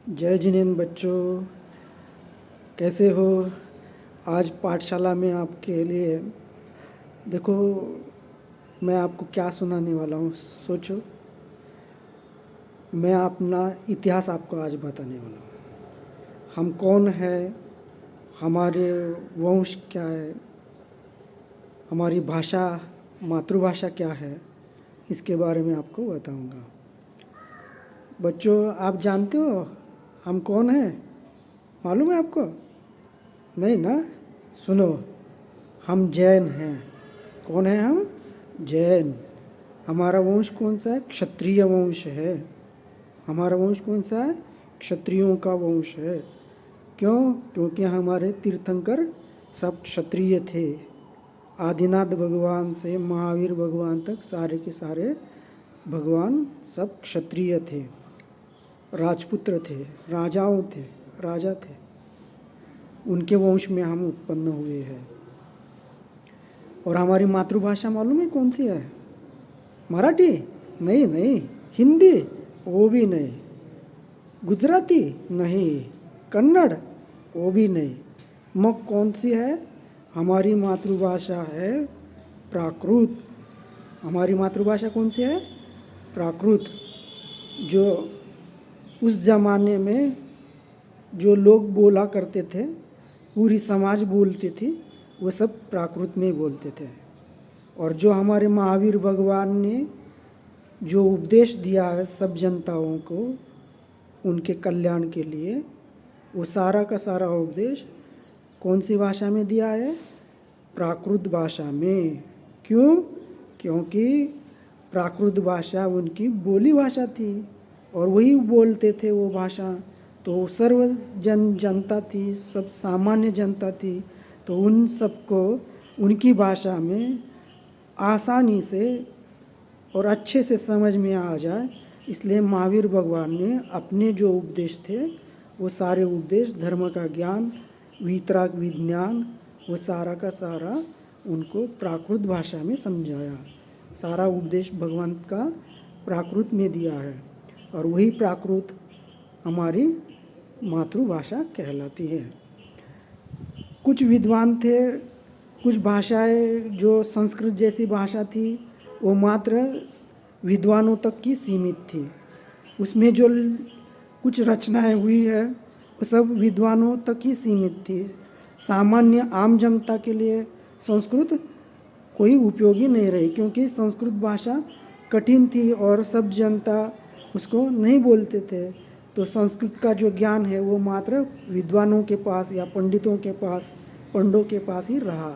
जय जिनेंद्र बच्चों, कैसे हो। आज पाठशाला में आपके लिए देखो, मैं आपको क्या सुनाने वाला हूँ। सोचो, मैं अपना इतिहास आपको आज बताने वाला हूँ। हम कौन है, हमारे वंश क्या है, हमारी भाषा, मातृभाषा क्या है, इसके बारे में आपको बताऊँगा। बच्चों, आप जानते हो हम कौन हैं? मालूम है आपको? नहीं ना? सुनो, हम जैन हैं। कौन है हम? जैन। हमारा वंश कौन सा है? क्षत्रिय वंश है। हमारा वंश कौन सा है? क्षत्रियों का वंश है। क्यों? क्योंकि हमारे तीर्थंकर सब क्षत्रिय थे। आदिनाथ भगवान से महावीर भगवान तक सारे के सारे भगवान सब क्षत्रिय थे, राजपुत्र थे, राजाओं थे, राजा थे। उनके वंश में हम उत्पन्न हुए हैं। और हमारी मातृभाषा मालूम है कौन सी है? मराठी? नहीं नहीं। हिंदी? वो भी नहीं। गुजराती? नहीं। कन्नड़? वो भी नहीं। मग कौन सी है? हमारी मातृभाषा है प्राकृत। हमारी मातृभाषा कौन सी है? प्राकृत। जो उस ज़माने में जो लोग बोला करते थे, पूरी समाज बोलती थी, वो सब प्राकृत में बोलते थे। और जो हमारे महावीर भगवान ने जो उपदेश दिया है सब जनताओं को उनके कल्याण के लिए, वो सारा का सारा उपदेश कौन सी भाषा में दिया है? प्राकृत भाषा में। क्यों? क्योंकि प्राकृत भाषा उनकी बोली भाषा थी और वही बोलते थे वो भाषा। तो सर्व जनता थी, सब सामान्य जनता थी, तो उन सबको उनकी भाषा में आसानी से और अच्छे से समझ में आ जाए, इसलिए महावीर भगवान ने अपने जो उपदेश थे वो सारे उपदेश, धर्म का ज्ञान, वीतराग विज्ञान, वो सारा का सारा उनको प्राकृत भाषा में समझाया। सारा उपदेश भगवान का प्राकृत में दिया है और वही प्राकृत हमारी मातृभाषा कहलाती है। कुछ विद्वान थे, कुछ भाषाएं जो संस्कृत जैसी भाषा थी वो मात्र विद्वानों तक की सीमित थी। उसमें जो कुछ रचनाएं हुई है वो सब विद्वानों तक ही सीमित थी। सामान्य आम जनता के लिए संस्कृत कोई उपयोगी नहीं रही, क्योंकि संस्कृत भाषा कठिन थी और सब जनता उसको नहीं बोलते थे। तो संस्कृत का जो ज्ञान है वो मात्र विद्वानों के पास या पंडितों के पास, पंडों के पास ही रहा।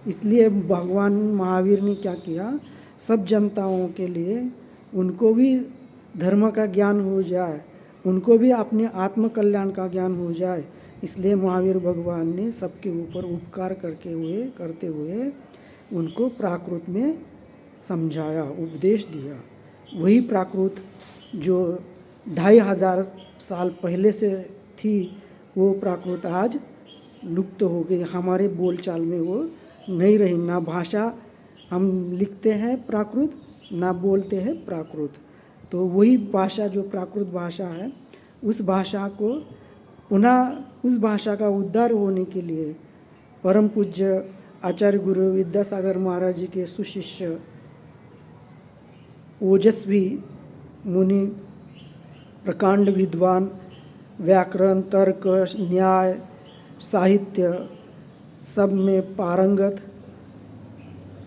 इसलिए भगवान महावीर ने क्या किया, सब जनताओं के लिए उनको भी धर्म का ज्ञान हो जाए, उनको भी अपने आत्म कल्याण का ज्ञान हो जाए, इसलिए महावीर भगवान ने सबके ऊपर उपकार करते हुए उनको प्राकृत में समझाया, उपदेश दिया। वही प्राकृत जो 2500 साल पहले से थी, वो प्राकृत आज लुप्त हो गई। हमारे बोलचाल में वो नहीं रही। ना भाषा हम लिखते हैं प्राकृत, ना बोलते हैं प्राकृत। तो वही भाषा जो प्राकृत भाषा है, उस भाषा को पुनः, उस भाषा का उद्धार होने के लिए परम पूज्य आचार्य गुरु विद्यासागर महाराज जी के सुशिष्य ओजस्वी मुनि, प्रकांड विद्वान, व्याकरण, तर्क, न्याय, साहित्य सब में पारंगत,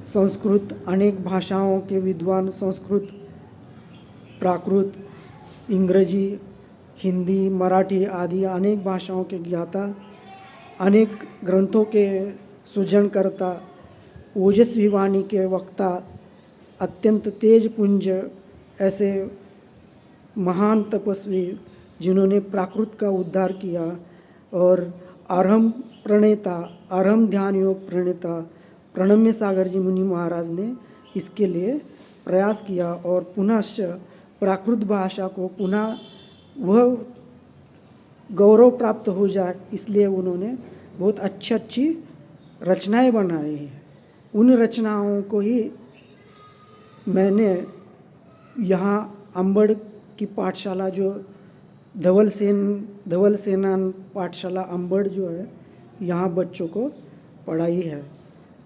संस्कृत अनेक भाषाओं के विद्वान, संस्कृत, प्राकृत, इंग्रजी, हिंदी, मराठी आदि अनेक भाषाओं के ज्ञाता, अनेक ग्रंथों के सृजनकर्ता, ओजस्वी वाणी के वक्ता, अत्यंत तेज पुंज ऐसे महान तपस्वी जिन्होंने प्राकृत का उद्धार किया। और आरंभ प्रणेता, आरंभ ध्यान योग प्रणेता प्रणम्य सागर जी मुनि महाराज ने इसके लिए प्रयास किया और पुनश्च प्राकृत भाषा को पुनः वह गौरव प्राप्त हो जाए, इसलिए उन्होंने बहुत अच्छी अच्छी रचनाएं बनाई हैं। उन रचनाओं को ही मैंने यहाँ अंबड़ की पाठशाला जो धवल सेना पाठशाला अंबड़ जो है, यहाँ बच्चों को पढ़ाई है।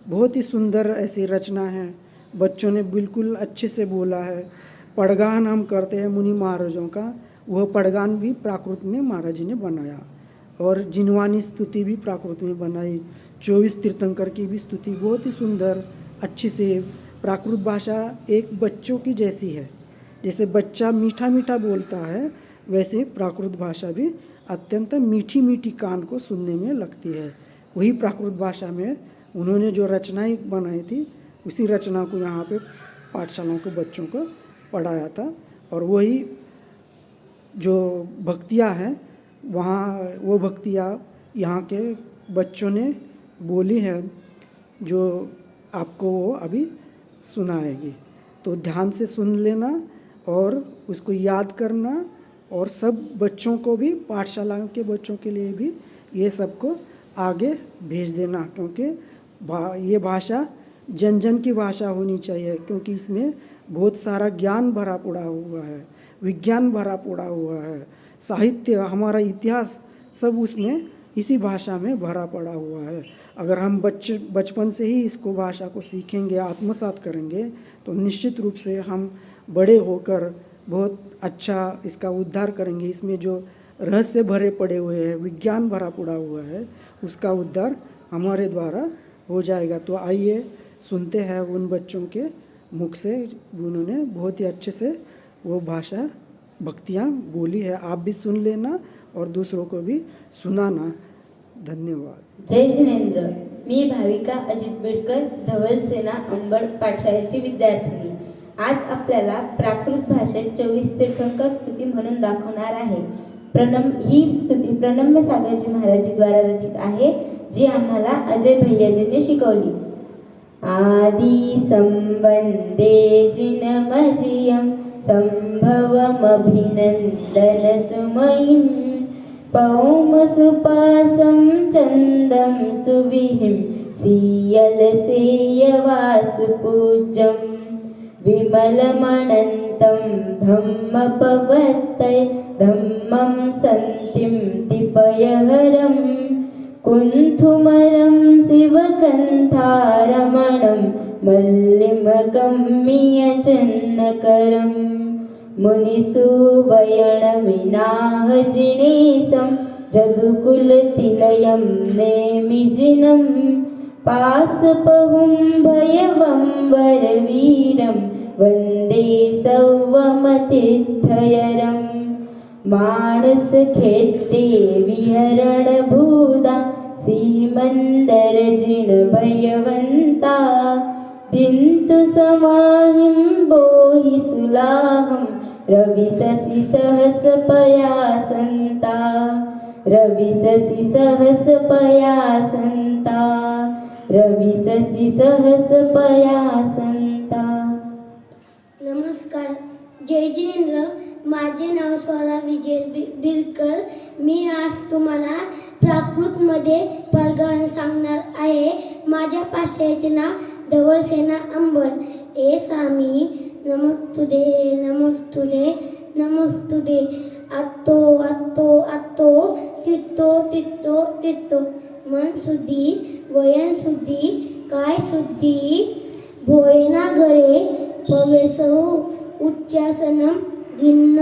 बहुत ही सुंदर ऐसी रचना है, बच्चों ने बिल्कुल अच्छे से बोला है। पड़गान हम करते हैं मुनि महाराजों का, वह पड़गान भी प्राकृत में महाराज जी ने बनाया, और जिनवानी स्तुति भी प्राकृत में बनाई। 24 तीर्थंकर की भी स्तुति बहुत ही सुंदर अच्छी से। प्राकृत भाषा एक बच्चों की जैसी है, जैसे बच्चा मीठा मीठा बोलता है, वैसे प्राकृत भाषा भी अत्यंत मीठी मीठी कान को सुनने में लगती है। वही प्राकृत भाषा में उन्होंने जो रचनाएं बनाई थी, उसी रचना को यहाँ पे पाठशालाओं के बच्चों को पढ़ाया था। और वही जो भक्तियाँ हैं, वहाँ वो भक्तियाँ यहाँ के बच्चों ने बोली है, जो आपको वो अभी सुनाएगी। तो ध्यान से सुन लेना और उसको याद करना, और सब बच्चों को भी, पाठशालाओं के बच्चों के लिए भी ये सबको आगे भेज देना, क्योंकि ये भाषा जन जन की भाषा होनी चाहिए, क्योंकि इसमें बहुत सारा ज्ञान भरा पड़ा हुआ है, विज्ञान भरा पड़ा हुआ है, साहित्य, हमारा इतिहास सब उसमें इसी भाषा में भरा पड़ा हुआ है। अगर हम बचपन से ही इसको भाषा को सीखेंगे, आत्मसात करेंगे, तो निश्चित रूप से हम बड़े होकर बहुत अच्छा इसका उद्धार करेंगे। इसमें जो रहस्य भरे पड़े हुए हैं, विज्ञान भरा पड़ा हुआ है, उसका उद्धार हमारे द्वारा हो जाएगा। तो आइए सुनते हैं उन बच्चों के मुख से, उन्होंने बहुत ही अच्छे से वो भाषा भक्तियाँ बोली है। आप भी सुन लेना और दूसरों को भी सुनाना। धन्यवाद। जय जिनेंद्र। मी भाविका अजित बेडकर, धवल सेना अंबड पाठशाळेची विद्यार्थिनी। आज आपल्याला प्राकृत भाषेत 24 तीर्थंकर स्तुती म्हणून दाखवणार आहे। ही स्तुती प्रणम्य सागरजी महाराज द्वारा रचित आहे, जी आम्हाला अजय भैयाजींनी शिकवली। आदि संवंदे जिनमजियं संभवमभिनंदन सुमयिं पौमसुपासं चन्दं सुविहिं सीयलसेयवासुपूज्यं विमलमनन्तं धम्मपवर्तय धम्मं सन्तिं तिपयहरं कुन्थुमरं शिवकन्थारमणं मल्लिमगम्यचन्नकरं मुनिसुवयणमिनाहजिनेशं जदुकुलतिलयं नेमिजिनं पासपहुं भयवं वरवीरं वन्दे सौवमतीर्थयरं मानसखेत्ते विहरणभूदा सीमन्दरजिनभयवन्ता दिन्तु समाहिं बोहि सुलाहं रविशशि सहस्रपयासन्ता रविशशि सहस्रपयासन्ता रविशशि सहस्रपयासन्ता। नमस्कार, जय जिनेंद्र। माझे नाव स्वरा विजय बिरकर। मी आज तुम्हाला प्राकृतमध्ये पडगान सांगणार आहे। माझ्या पाठशाळेचे नाव धवल सेना अंबड। ए स्वामी नमस्तुते नमस्तुते नमस्तुते आत्तो आत्तो आत्तो तित्तो तित्तो तित्तो मन शुद्धी वयन शुद्धी काय शुद्धी भोयना घरे पवेसहु उच्चासनम गिन्न